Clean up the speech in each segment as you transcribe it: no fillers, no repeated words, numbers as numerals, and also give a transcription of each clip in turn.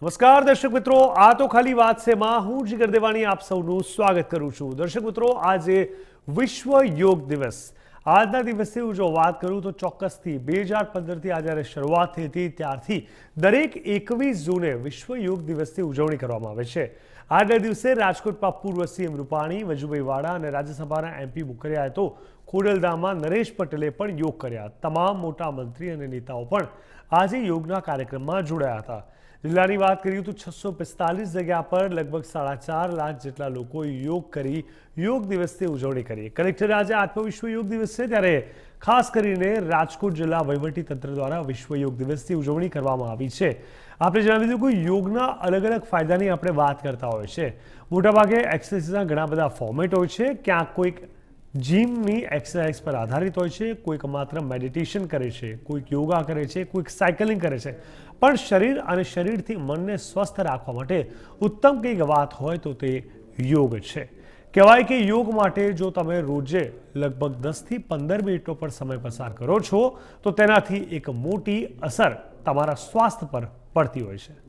નમસ્કાર દર્શક મિત્રો, આ તો ખાલી વાત છે માં હું જીગર દેવાણી આપ સૌનું સ્વાગત કરું છું. દર્શક મિત્રો, આજે વિશ્વ યોગ દિવસ. આજના દિવસથી હું જો વાત કરું તો ચોક્કસથી 2015થી આ જ્યારે શરૂઆત થઈ હતી ત્યારથી દરેક 21 જૂને વિશ્વ યોગ દિવસની ઉજવણી કરવામાં આવે છે. આજના દિવસે રાજકોટમાં પૂર્વ સીએમ રૂપાણી, વજુભાઈ વાળા અને રાજ્યસભાના એમપી મુકરિયાએ તો ખોડલધામમાં નરેશ પટેલે પણ યોગ કર્યા. તમામ મોટા મંત્રી અને નેતાઓ પણ આજે યોગના કાર્યક્રમમાં જોડાયા હતા. જિલ્લાની વાત કરીએ તો 645 જગ્યા પર લગભગ 4.5 લાખ જેટલા લોકોએ યોગ કરી યોગ દિવસની ઉજવણી કરી. કલેક્ટરે આજે આત્મ વિશ્વ યોગ દિવસ છે ત્યારે ખાસ કરીને રાજકોટ જિલ્લા વહીવટીતંત્ર દ્વારા વિશ્વ યોગ દિવસની ઉજવણી કરવામાં આવી છે. આપણે જણાવી દીધું કે યોગના અલગ અલગ ફાયદાની આપણે વાત કરતા હોય છે. મોટાભાગે એક્સરસાઇઝના ઘણા બધા ફોર્મેટ હોય છે. ક્યાંક કોઈક જીમની એક્સરસાઇઝ પર આધારિત હોય છે, કોઈક માત્ર મેડિટેશન કરે છે, કોઈક યોગા કરે છે, કોઈક સાયકલિંગ કરે છે. પણ શરીર અને શરીરથી મનને સ્વસ્થ રાખવા માટે ઉત્તમ કંઈક વાત હોય તો તે યોગ છે. કહેવાય કે યોગ માટે જો તમે રોજે લગભગ 10થી 15 મિનિટનો પણ સમય પસાર કરો છો તો તેનાથી એક મોટી અસર તમારા સ્વાસ્થ્ય પર પડતી હોય છે.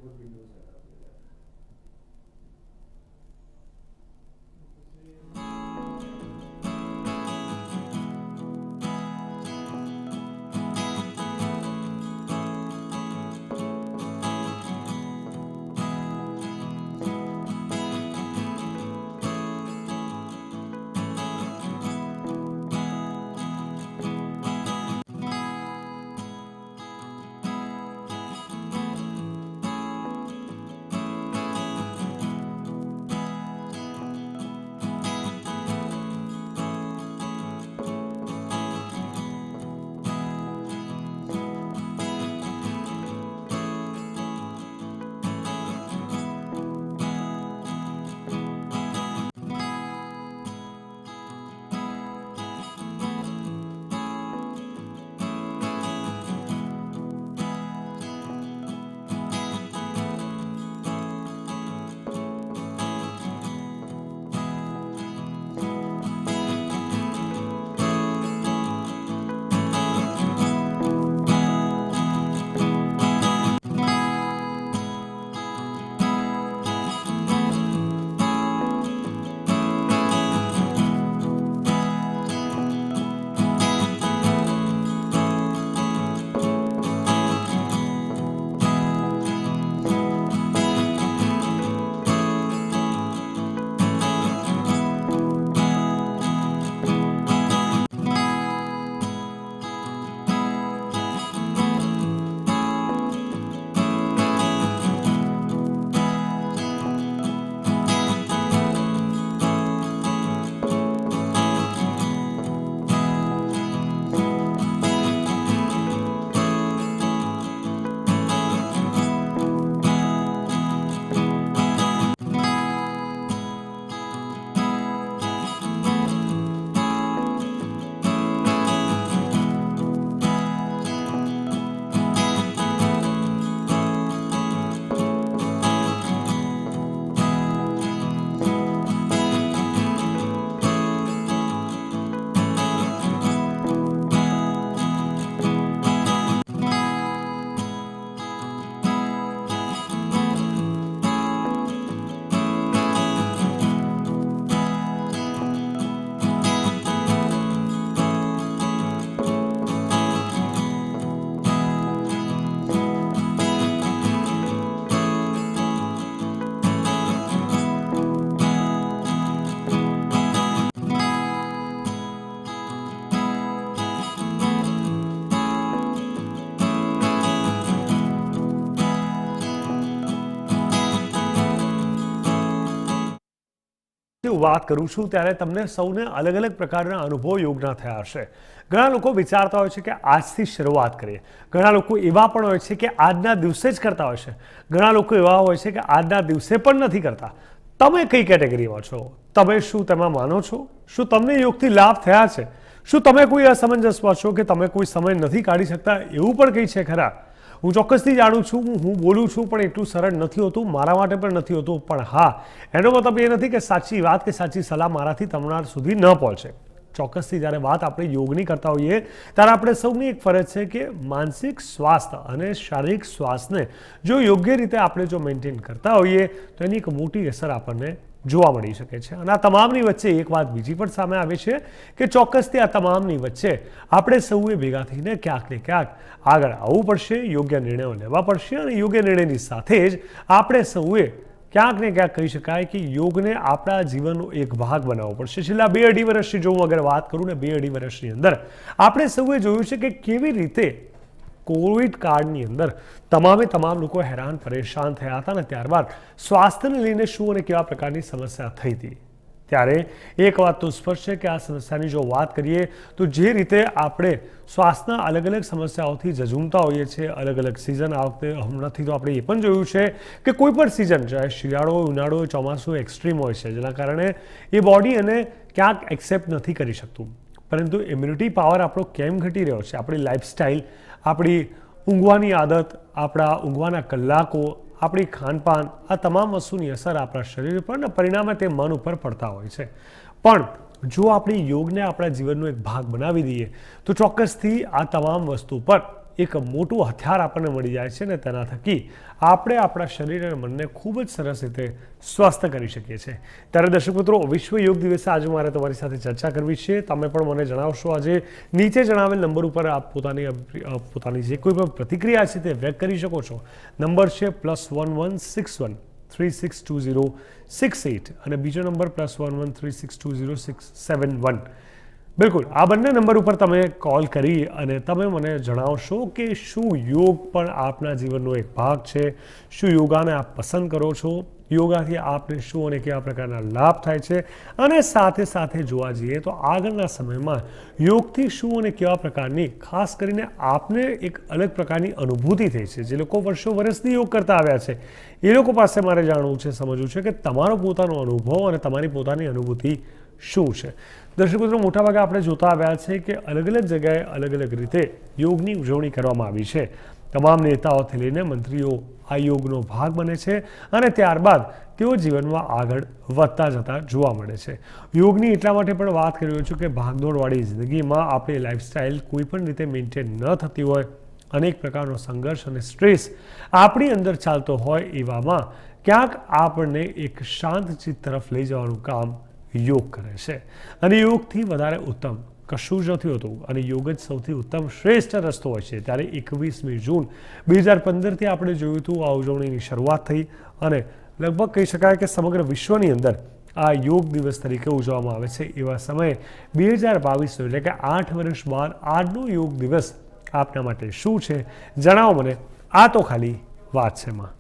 વાત કરું છું ત્યારે તમને સૌને અલગ અલગ પ્રકારના અનુભવ યોગના થયા હશે. ઘણા લોકો વિચારતા હોય છે કે આજથી શરૂઆત કરીએ. ઘણા લોકો એવા પણ હોય છે કે આજના દિવસે જ કરતા હોય છે. ઘણા લોકો એવા હોય છે કે આજના દિવસે પણ નથી કરતા. તમે કઈ કેટેગરીમાં છો? તમે શું તેમાં માનો છો? શું તમને યોગથી લાભ થયા છે? શું તમે કોઈ અસમંજસમાં છો કે તમે કોઈ સમય નથી કાઢી શકતા? એવું પણ કંઈ છે ખરા? હું ચોક્કસથી જાણું છું, હું બોલું છું પણ એટલું સરળ નથી હોતું, મારા માટે પણ નથી હોતું. પણ હા, એનો મતલબ એ નથી કે સાચી વાત કે સાચી સલાહ મારાથી તમારા સુધી ન પહોંચે. ચોક્કસથી જ્યારે વાત આપણે યોગની કરતા હોઈએ ત્યારે આપણે સૌની એક ફરજ છે કે માનસિક સ્વાસ્થ્ય અને શારીરિક સ્વાસ્થ્યને જો યોગ્ય રીતે આપણે જો મેન્ટેન કરતા હોઈએ તો એની એક મોટી અસર આપણને જોવા મળી શકે છે. અને આ તમામની વચ્ચે એક વાત બીજી પણ સામે આવે છે કે ચોક્કસથી આ તમામની વચ્ચે આપણે સૌએ ભેગા થઈને ક્યાંક ને ક્યાંક આગળ આવવું પડશે, યોગ્ય નિર્ણયો લેવા પડશે અને યોગ્ય નિર્ણયની સાથે જ આપણે સૌએ ક્યાંક ને ક્યાંક કહી શકાય કે યોગને આપણા જીવનનો એક ભાગ બનાવવો પડશે. છેલ્લા 2-2.5 વર્ષની જો હું અગર વાત કરું ને 2-2.5 વર્ષની અંદર આપણે સૌએ જોયું છે કે કેવી રીતે કોવિડ કાળની અંદર તમામ લોકો હેરાન પરેશાન થયા હતા અને ત્યારબાદ સ્વાસ્થ્યને લઈને શું અને કેવા પ્રકારની સમસ્યા થઈ હતી. ત્યારે એક વાત તો સ્પષ્ટ છે કે આ સમસ્યાની જો વાત કરીએ તો જે રીતે આપણે શ્વાસના અલગ અલગ સમસ્યાઓથી ઝઝૂમતા હોઈએ છીએ, અલગ અલગ સિઝન આ વખતે હમણાંથી તો આપણે એ પણ જોયું છે કે કોઈ પણ સિઝન ચાહે શિયાળો હોય, ઉનાળો હોય, ચોમાસું એક્સ્ટ્રીમ હોય છે, જેના કારણે એ બોડી એને ક્યાંક એક્સેપ્ટ નથી કરી શકતું. પરંતુ ઇમ્યુનિટી પાવર આપણો કેમ ઘટી રહ્યો છે? આપણી લાઈફસ્ટાઈલ, આપણી ઊંઘવાની આદત, આપણા ઊંઘવાના કલાકો, આપણી ખાનપાન, આ તમામ વસ્તુની અસર આપણા શરીર પર અને પરિણામે તે મન ઉપર પડતા હોય છે. પણ જો આપણે યોગને આપણા જીવનનો એક ભાગ બનાવી દઈએ તો ચોક્કસથી આ તમામ વસ્તુ પર એક મોટું હથિયાર આપણને મળી જાય છે અને તેના થકી આપણે આપણા શરીર અને મનને ખૂબ જ સરસ રીતે સ્વસ્થ કરી શકીએ છીએ. ત્યારે દર્શક મિત્રો, વિશ્વ યોગ દિવસે આજે મારે તમારી સાથે ચર્ચા કરવી છે. તમે પણ મને જણાવશો. આજે નીચે જણાવેલ નંબર ઉપર આપ પોતાની જે કોઈ પણ પ્રતિક્રિયા છે તે વ્યક્ત કરી શકો છો. નંબર છે +1161 362068 અને બીજો નંબર +11 362067. બિલકુલ, આ બંને નંબર ઉપર તમે કોલ કરી અને તમે મને જણાવશો કે શું યોગ પણ આપના જીવનનો એક ભાગ છે? શું યોગાને આપ પસંદ કરો છો? યોગાથી આપને શું અને કેવા પ્રકારના લાભ થાય છે? અને સાથે સાથે જોવા જઈએ તો આગળના સમયમાં યોગથી શું અને કેવા પ્રકારની ખાસ કરીને આપને એક અલગ પ્રકારની અનુભૂતિ થઈ છે. જે લોકો વર્ષોથી યોગ કરતા આવ્યા છે એ લોકો પાસે મારે જાણવું છે, સમજવું છે કે તમારો પોતાનો અનુભવ અને તમારી પોતાની અનુભૂતિ શું છે. દર્શક મિત્રો, મોટાભાગે આપણે જોતા આવ્યા છે કે અલગ અલગ જગ્યાએ અલગ અલગ રીતે યોગની ઉજવણી કરવામાં આવી છે. તમામ નેતાઓથી લઈને મંત્રીઓ આ યોગનો ભાગ બને છે અને ત્યારબાદ તેઓ જીવનમાં આગળ વધતા જતા જોવા મળે છે. યોગની એટલા માટે પણ વાત કરી રહ્યો છું કે ભાગદોડવાળી જિંદગીમાં આપણી લાઈફસ્ટાઈલ કોઈ પણ રીતે મેન્ટેન ન થતી હોય, અનેક પ્રકારનો સંઘર્ષ અને સ્ટ્રેસ આપણી અંદર ચાલતો હોય, એવામાં ક્યાંક આપણને એક શાંત ચિત્ત તરફ લઈ જવાનું કામ યોગ કરે છે. અને યોગથી વધારે ઉત્તમ કશું જ નથી હોતું અને યોગ જ સૌથી ઉત્તમ શ્રેષ્ઠ રસ્તો હોય છે. ત્યારે 21મી જૂન 2015થી આપણે જોયું હતું આ ઉજવણીની શરૂઆત થઈ અને લગભગ કહી શકાય કે સમગ્ર વિશ્વની અંદર આ યોગ દિવસ તરીકે ઉજવવામાં આવે છે. એવા સમયે 2022 એટલે કે 8 વર્ષ બાદ આજનો યોગ દિવસ આપના માટે શું છે? જણાવો મને. આ તો ખાલી વાત છે માં.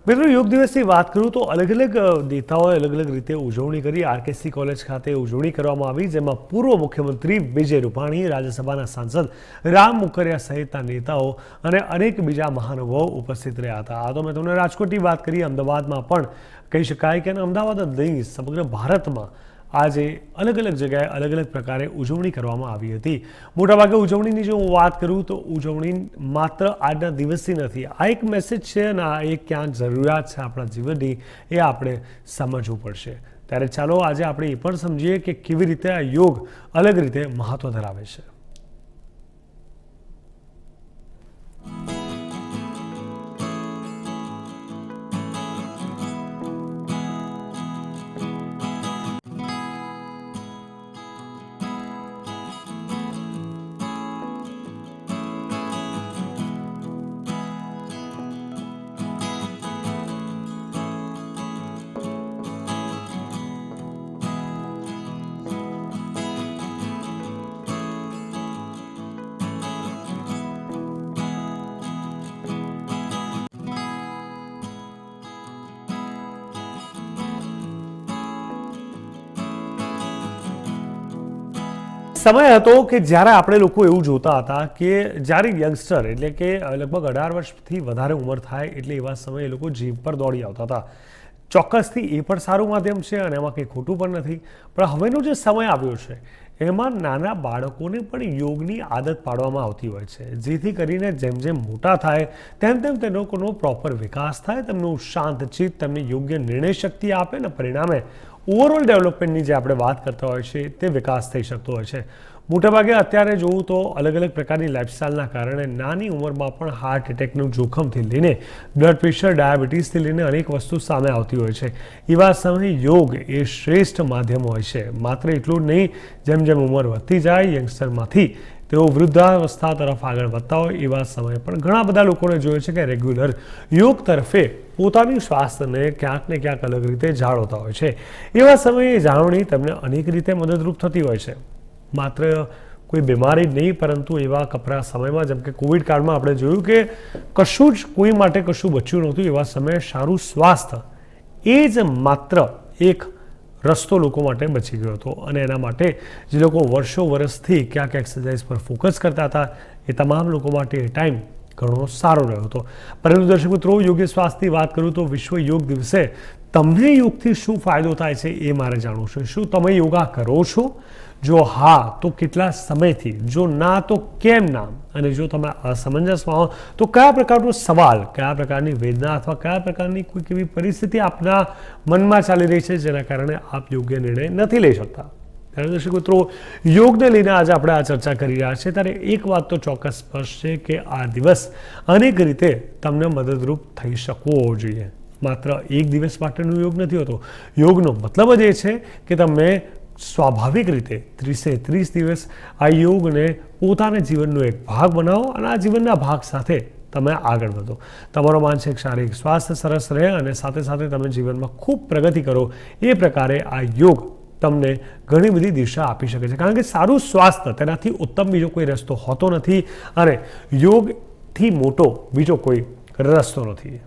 મિત્રો, યોગ દિવસની વાત કરું તો અલગ અલગ નેતાઓએ અલગ અલગ રીતે ઉજવણી કરી. આરકેસી કોલેજ ખાતે ઉજવણી કરવામાં આવી, જેમાં પૂર્વ મુખ્યમંત્રી વિજય રૂપાણી, રાજ્યસભાના સાંસદ રામ મોકરિયા સહિતના નેતાઓ અને અનેક બીજા મહાનુભાવો ઉપસ્થિત રહ્યા હતા. આ તો મેં તમને રાજકોટની વાત કરી. અમદાવાદમાં પણ કહી શકાય કે અમદાવાદ જ નહીં, સમગ્ર ભારતમાં આજે અલગ અલગ જગ્યાએ અલગ અલગ પ્રકારે ઉજવણી કરવામાં આવી હતી. મોટાભાગે ઉજવણીની જો હું વાત કરું તો ઉજવણી માત્ર આજના દિવસથી નથી. આ એક મેસેજ છે અને આ એક ક્યાંક જરૂરિયાત છે આપણા જીવનની, એ આપણે સમજવું પડશે. ત્યારે ચાલો આજે આપણે એ પણ સમજીએ કે કેવી રીતે આ યોગ અલગ રીતે મહત્વ ધરાવે છે. સમય હતો કે જ્યારે આપણે લોકો એવું જોતા હતા કે જ્યારે યંગસ્ટર એટલે કે લગભગ 18 વર્ષથી વધારે ઉંમર થાય એટલે એવા સમયે એ લોકો જીમ પર દોડી આવતા હતા. ચોક્કસથી એ પણ સારું માધ્યમ છે અને એમાં કંઈ ખોટું પણ નથી. પણ હવેનો જે સમય આવ્યો છે એમાં નાના બાળકોને પણ યોગની આદત પાડવામાં આવતી હોય છે, જેથી કરીને જેમ જેમ મોટા થાય તેમ તેમ તે લોકોનો પ્રોપર વિકાસ થાય, તેમનું શાંતચિત્ત તેમને યોગ્ય નિર્ણય શક્તિ આપે ને પરિણામે ઓવરઓલ ડેવલપમેન્ટની જે આપણે વાત કરતા હોય છે તે વિકાસ થઈ શકતો હોય છે. મોટાભાગે અત્યારે જોવું તો અલગ અલગ પ્રકારની લાઇફસ્ટાઇલના કારણે નાની ઉંમરમાં પણ હાર્ટ એટેકનું જોખમથી લઈને બ્લડ પ્રેશર, ડાયાબિટીસથી લઈને અનેક વસ્તુ સામે આવતી હોય છે. એવા સમયે યોગ એ શ્રેષ્ઠ માધ્યમ હોય છે. માત્ર એટલું જ નહીં, જેમ જેમ ઉંમર વધતી જાય યંગસ્ટરમાંથી તેઓ વૃદ્ધાવસ્થા તરફ આગળ વધતા હોય એવા સમયે પણ ઘણા બધા લોકોને જોયું છે કે રેગ્યુલર યોગ તરફે પોતાની સ્વાસ્થ્યને ક્યાંક ને ક્યાંક અલગ રીતે જાળવતા હોય છે. એવા સમયે જાળવણી તેમને અનેક રીતે મદદરૂપ થતી હોય છે. માત્ર કોઈ બીમારી જ નહીં, પરંતુ એવા કપરા સમયમાં જેમ કે કોવિડ કાળમાં આપણે જોયું કે કશું જ કોઈ માટે કશું બચ્યું નહોતું. એવા સમયે સારું સ્વાસ્થ્ય એ જ માત્ર એક રસ્તો લોકો માટે બચી ગયો હતો અને એના માટે જે લોકો વર્ષોથી ક્યાંક એક્સરસાઇઝ પર ફોકસ કરતા હતા એ તમામ લોકો માટે એ ટાઈમ ઘણો સારો રહ્યો હતો. પરંતુ દર્શક મિત્રો, યોગ્ય સ્વાસ્થ્યની વાત કરું તો વિશ્વ યોગ દિવસે તમને યોગથી શું ફાયદો થાય છે એ મારે જાણવું છે. શું તમે યોગા કરો છો? જો હા તો કેટલા સમયથી? જો ના તો કેમ ના? અને જો તમે અસમંજસમાં હો તો કયા પ્રકારનો સવાલ, કયા પ્રકારની વેદના અથવા કયા પ્રકારની કોઈક એવી પરિસ્થિતિ આપના મનમાં ચાલી રહી છે જેના કારણે આપ યોગ્ય નિર્ણય નથી લઈ શકતા? ત્યારે દર્શક મિત્રો, યોગને લઈને આજે આપણે આ ચર્ચા કરી રહ્યા છીએ. ત્યારે એક વાત તો ચોક્કસ સ્પષ્ટ છે કે આ દિવસ અનેક રીતે તમને મદદરૂપ થઈ શકવો જોઈએ. માત્ર એક દિવસ માટેનો યોગ નથી હોતો. યોગનો મતલબ જ એ છે કે તમે સ્વાભાવિક રીતે 30 દિવસ આ યોગને પોતાના જીવનનો એક ભાગ બનાવો અને આ જીવનના ભાગ સાથે તમે આગળ વધો. તમારો માનસિક શારીરિક સ્વાસ્થ્ય સરસ રહે અને સાથે સાથે તમે જીવનમાં ખૂબ પ્રગતિ કરો. એ પ્રકારે આ યોગ તમને ઘણી બધી દિશા આપી શકે છે, કારણ કે સારું સ્વાસ્થ્ય તેનાથી ઉત્તમ બીજો કોઈ રસ્તો હોતો નથી અને યોગથી મોટો બીજો કોઈ રસ્તો નથી.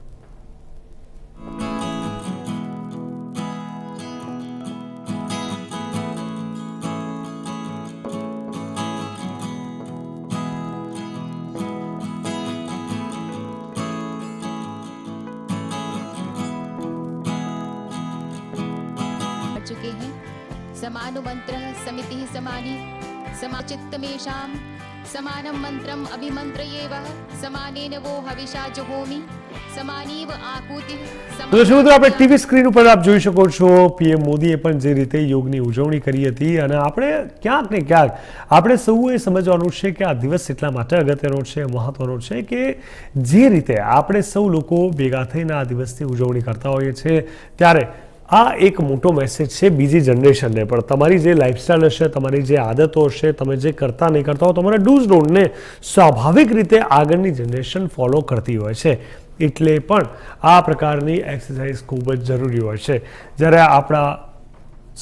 चुके हैं समानु मंत्र समिति समानी समाचित्तमेषां समानं मंत्रम अभिमंत्रयेव समानेन वो हविषा जुहोमि समानीव आकूति. દર્શક મિત્રો, આપણે ટીવી સ્ક્રીન ઉપર આપ જોઈ શકો છો પીએમ મોદીએ પણ જે રીતે યોગની ઉજવણી કરી હતી અને આપણે ક્યાંક ને ક્યાંક આપણે સૌએ સમજવાનું છે કે આ દિવસ એટલા માટે અગત્યનો છે, મહત્વનો છે કે જે રીતે આપણે સૌ લોકો ભેગા થઈને આ દિવસની ઉજવણી કરતા હોઈએ છીએ ત્યારે આ એક મોટો મેસેજ છે બીજી જનરેશનને પણ. તમારી જે લાઇફસ્ટાઇલ હશે, તમારી જે આદતો હશે, તમે જે કરતા નહીં કરતા હો, તમારા ડૂઝ ડોન્ટને સ્વાભાવિક રીતે આગળની જનરેશન ફોલો કરતી હોય છે. એટલે પણ આ પ્રકારની એક્સરસાઇઝ ખૂબ જ જરૂરી હોય છે. જ્યારે આપણા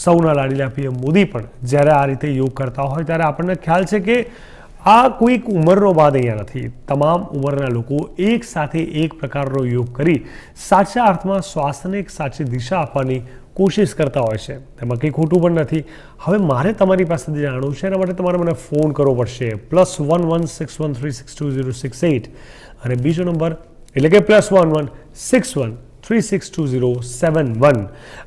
સૌના લાડીલા પીએમ મોદી પણ જ્યારે આ રીતે યોગ કરતા હોય ત્યારે આપણને ખ્યાલ છે કે આ કોઈક ઉંમરનો બાદ અહીંયા નથી. તમામ ઉંમરના લોકો એક સાથે એક પ્રકારનો યોગ કરી સાચા અર્થમાં સ્વાસ્થ્યને એક સાચી દિશા આપવાની કોશિશ કરતા હોય છે. તેમાં કંઈ ખોટું પણ નથી. હવે મારે તમારી પાસેથી જાણવું છે, એના માટે તમારે મને ફોન કરવો પડશે +1161362068 અને બીજો નંબર એટલે કે +1161362071.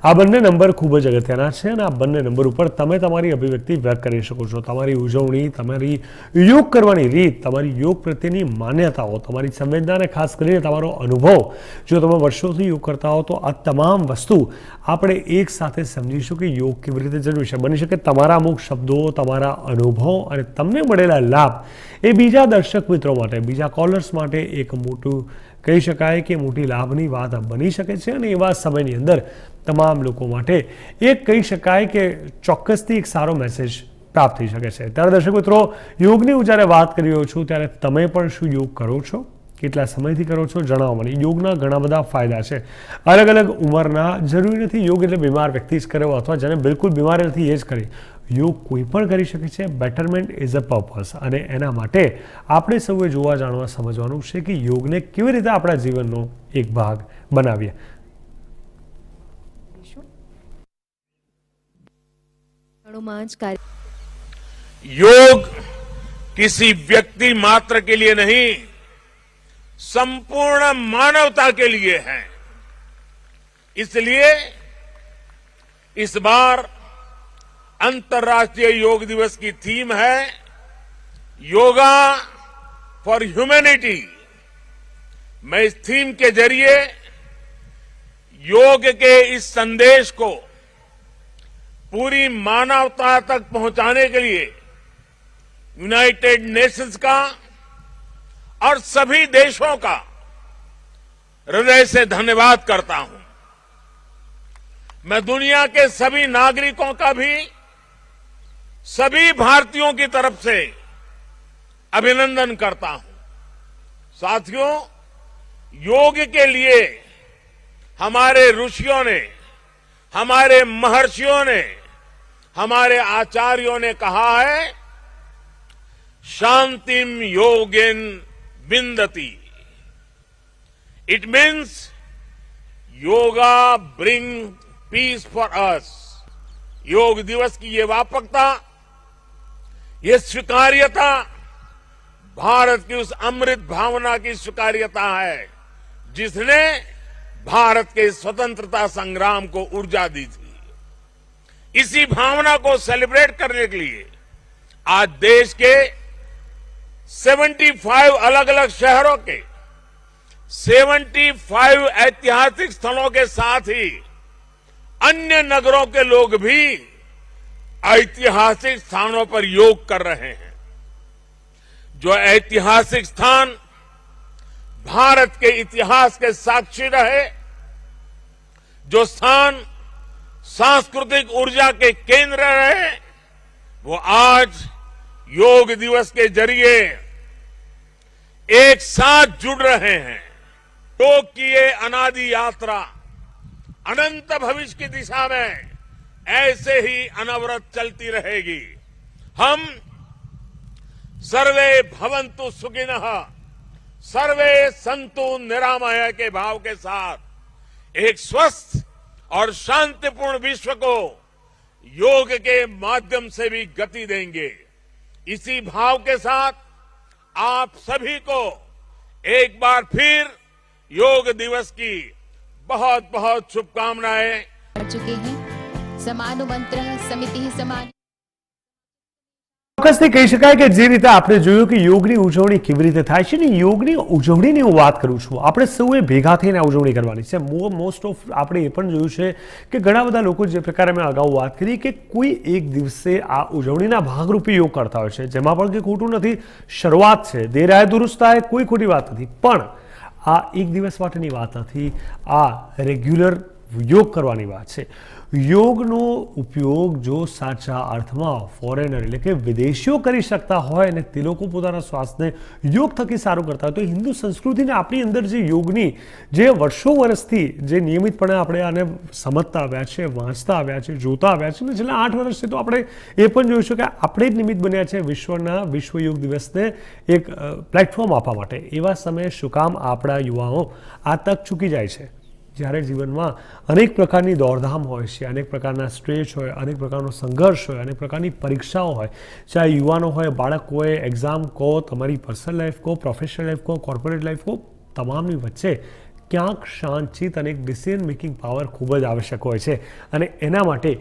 આ બંને નંબર ખૂબ જ અગત્યના છે અને આ બંને નંબર ઉપર તમે તમારી અભિવ્યક્તિ વ્યક્ત કરી શકો છો. તમારી ઉજવણી, તમારી યોગ કરવાની રીત, તમારી યોગ પ્રત્યેની માન્યતાઓ, તમારી સંવેદના અને ખાસ કરીને તમારો અનુભવ. જો તમે વર્ષોથી યોગ કરતા હો તો આ તમામ વસ્તુ આપણે એક સાથે સમજીશું કે યોગ કેવી રીતે જરૂરી છે. બની શકે તમારા અમુક શબ્દો, તમારા અનુભવ અને તમને મળેલા લાભ એ બીજા દર્શક મિત્રો માટે, બીજા કોલર્સ માટે એક મોટું કહી શકાય કે મોટી લાભની વાત બની શકે છે અને એવા સમયની અંદર તમામ લોકો માટે એક કહી શકાય કે ચોક્કસથી એક સારો મેસેજ પ્રાપ્ત થઈ શકે છે. ત્યારે દર્શક મિત્રો, યોગની હું જ્યારે વાત કરી રહ્યો છું ત્યારે તમે પણ શું યોગ કરો છો? કેટલા સમયથી કરો છો? જણાવો મને. યોગના ઘણા બધા ફાયદા છે. અલગ અલગ ઉંમરના, જરૂરી નથી યોગ એટલે બીમાર વ્યક્તિ જ કરે અથવા જેને બિલકુલ બીમારી નથી એ જ કરે. યોગ કોઈ પણ કરી શકે છે. બેટરમેન્ટ ઇઝ અ પર્પઝ અને એના માટે આપણે સૌએ જોવા, જાણવા, સમજવાનું છે કે યોગને કેવી રીતે આપણા જીવનનો એક ભાગ બનાવીએ. योग किसी व्यक्ति मात्र के लिए नहीं, संपूर्ण मानवता के लिए है. इसलिए इस बार अंतर्राष्ट्रीय योग दिवस की थीम है योगा फॉर ह्यूमैनिटी. मैं इस थीम के जरिए योग के इस संदेश को पूरी मानवता तक पहुंचाने के लिए यूनाइटेड नेशंस का और सभी देशों का हृदय से धन्यवाद करता हूं. मैं दुनिया के सभी नागरिकों का भी सभी भारतीयों की तरफ से अभिनंदन करता हूं. साथियों, योग के लिए हमारे ऋषियों ने, हमारे महर्षियों ने, हमारे आचार्यों ने कहा है, शांतिम योगेन विंदति. It means yoga bring peace for us. योग दिवस की ये व्यापकता, ये स्वीकार्यता भारत की उस अमृत भावना की स्वीकार्यता है जिसने भारत के स्वतंत्रता संग्राम को ऊर्जा दी थी. इसी भावना को सेलिब्रेट करने के लिए आज देश के 75 अलग अलग शहरों के 75 ऐतिहासिक स्थलों के साथ ही अन्य नगरों के लोग भी ऐतिहासिक स्थानों पर योग कर रहे हैं. जो ऐतिहासिक स्थान भारत के इतिहास के साक्षी रहे, जो स्थान सांस्कृतिक ऊर्जा के केंद्र रहे, वो आज योग दिवस के जरिए एक साथ जुड़ रहे हैं. योग की ये अनादि यात्रा अनंत भविष्य की दिशा में ऐसे ही अनवरत चलती रहेगी. हम सर्वे भवन्तु सुखिनः, सर्वे सन्तु निरामय के भाव के साथ एक स्वस्थ और शांतिपूर्ण विश्व को योग के माध्यम से भी गति देंगे. इसी भाव के साथ आप सभी को एक बार फिर योग दिवस की बहुत बहुत शुभकामनाएं. बढ़ चुके हैं. समानु मंत्र समिति समानी. ચોક્કસથી કહી શકાય કે જે રીતે આપણે જોયું કે યોગની ઉજવણી કેવી રીતે થાય છે ને યોગની ઉજવણીની હું વાત કરું છું. આપણે સૌએ ભેગા થઈને આ ઉજવણી કરવાની છે. મોસ્ટ ઓફ આપણે એ પણ જોયું છે કે ઘણા બધા લોકો જે પ્રકારે મેં અગાઉ વાત કરી કે કોઈ એક દિવસે આ ઉજવણીના ભાગરૂપે યોગ કરતા હોય છે, જેમાં પણ કંઈ ખોટું નથી. શરૂઆત છે, દેર આય દુરુસ્ત આય, કોઈ ખોટી વાત નથી. પણ આ એક દિવસ માટેની વાત નથી, આ રેગ્યુલર યોગ કરવાની વાત છે. યોગનો ઉપયોગ જો સાચા અર્થમાં ફોરેનર એટલે કે વિદેશીઓ કરી શકતા હોય અને તે લોકો પોતાના સ્વાસ્થ્યને યોગ થકી સારું કરતા હોય તો હિન્દુ સંસ્કૃતિને આપણી અંદર જે યોગની જે વર્ષો વર્ષથી જે નિયમિતપણે આપણે આને સમજતા આવ્યા છે, વાંચતા આવ્યા છે, જોતા આવ્યા છે અને છેલ્લા 8 વર્ષથી તો આપણે એ પણ જોઈશું કે આપણે જ નિમિત્ત બન્યા છે વિશ્વ યોગ દિવસને એક પ્લેટફોર્મ આપવા માટે. એવા સમયે શું કામ આપણા યુવાઓ આ તક ચૂકી જાય છે? જ્યારે જીવનમાં અનેક પ્રકારની દોડધામ હોય છે, અનેક પ્રકારના સ્ટ્રેસ હોય, અનેક પ્રકારનો સંઘર્ષ હોય, અનેક પ્રકારની પરીક્ષાઓ હોય, ચાહે યુવાનો હોય, બાળક હોય, એક્ઝામ કહો, તમારી પર્સનલ લાઈફ કહો, પ્રોફેશનલ લાઈફ કહો, કોર્પોરેટ લાઈફ કહો, તમામની વચ્ચે ક્યાંક શાંતચિત્ત અને એક ડિસિઝન મેકિંગ પાવર ખૂબ જ આવશ્યક હોય છે અને એના માટે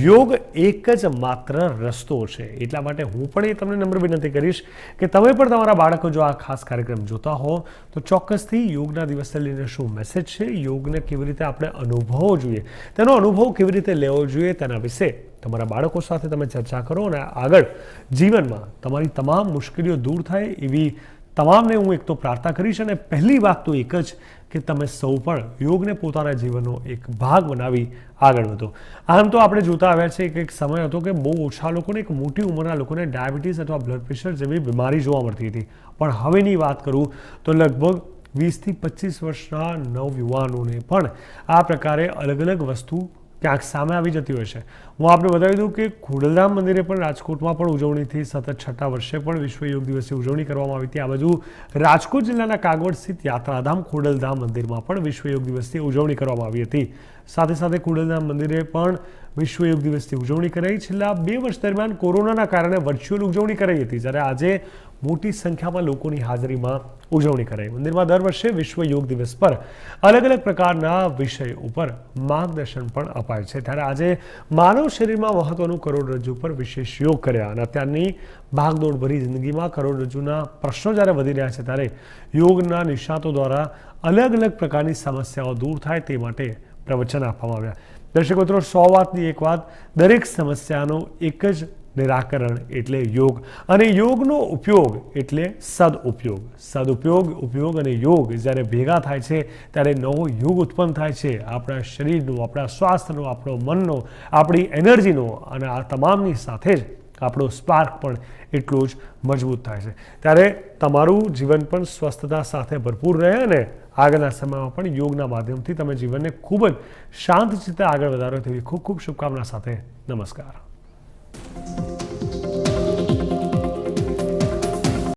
યોગ એક જ માત્ર રસ્તો છે. એટલા માટે હું પણ એ તમને નમ્ર વિનંતી કરીશ કે તમે પણ તમારા બાળકો જો આ ખાસ કાર્યક્રમ જોતા હો તો ચોક્કસથી યોગના દિવસને લઈને શું મેસેજ છે, યોગને કેવી રીતે આપણે અનુભવવો જોઈએ, તેનો અનુભવ કેવી રીતે લેવો જોઈએ, તેના વિશે તમારા બાળકો સાથે તમે ચર્ચા કરો અને આગળ જીવનમાં તમારી તમામ મુશ્કેલીઓ દૂર થાય એવી તમામને હું એક તો પ્રાર્થના કરીશ. અને પહેલી વાત તો એક જ કે તમે સૌ પણ યોગને પોતાના જીવનનો એક ભાગ બનાવી આગળ વધો. આમ તો આપણે જોતા આવ્યા છે કે એક સમય હતો કે બહુ ઓછા લોકોને, એક મોટી ઉંમરના લોકોને ડાયાબિટીસ અથવા બ્લડ પ્રેશર જેવી બીમારી જોવા મળતી હતી. પણ હવેની વાત કરું તો લગભગ 20 થી 25 વર્ષના નવયુવાનોને પણ આ પ્રકારે અલગ અલગ વસ્તુ ક્યાંક સામે આવી જતી હોય છે. હું આપને બતાવી દઉં કે ખોડલધામ મંદિરે પણ રાજકોટમાં પણ ઉજવણીથી સતત 6ઠા વર્ષે પણ વિશ્વ યોગ દિવસની ઉજવણી કરવામાં આવી હતી. આ બાજુ રાજકોટ જિલ્લાના કાગવડ સ્થિત યાત્રાધામ ખોડલધામ મંદિરમાં પણ વિશ્વ યોગ દિવસની ઉજવણી કરવામાં આવી હતી. સાથે સાથે ખોડલધામ મંદિરે પણ વિશ્વ યોગ દિવસની ઉજવણી કરાઈ. છેલ્લા 2 વર્ષ દરમિયાન કોરોનાના કારણે વર્ચ્યુઅલ ઉજવણી કરાઈ હતી, જ્યારે આજે મોટી સંખ્યામાં લોકોની હાજરીમાં ઉજવણી કરાઈ. મંદિરમાં દર વર્ષે વિશ્વ યોગ દિવસ પર અલગ અલગ પ્રકારના વિષય ઉપર માર્ગદર્શન પણ અપાય છે. ત્યારે આજે માનવ શરીરમાં મહત્વનું કરોડરજ્જુ પર વિશેષ યોગ કર્યા અને અત્યારની ભાગદોડ ભરી જિંદગીમાં કરોડરજ્જુના પ્રશ્નો જ્યારે વધી રહ્યા છે ત્યારે યોગના નિષ્ણાતો દ્વારા અલગ અલગ પ્રકારની સમસ્યાઓ દૂર થાય તે માટે પ્રવચન આપવામાં આવ્યા. દર્શક મિત્રો, 100 વાતની એક વાત, દરેક સમસ્યાનો એક જ નિરાકરણ એટલે યોગ અને યોગનો ઉપયોગ એટલે સદઉપયોગ. સદઉપયોગ, ઉપયોગ અને યોગ જ્યારે ભેગા થાય છે ત્યારે નવો યુગ ઉત્પન્ન થાય છે. આપણા શરીરનો, આપણા સ્વાસ્થ્યનો, આપણો મનનો, આપણી એનર્જીનો અને આ તમામની સાથે જ આપણો સ્પાર્ક પણ એટલો જ મજબૂત થાય છે. ત્યારે તમારું જીવન પણ સ્વસ્થતા સાથે ભરપૂર રહે અને આગળના સમયમાં પણ યોગના માધ્યમથી તમે જીવનને ખૂબ જ શાંત ચિત્તે આગળ વધારો તેવી ખૂબ ખૂબ શુભકામના સાથે નમસ્કાર.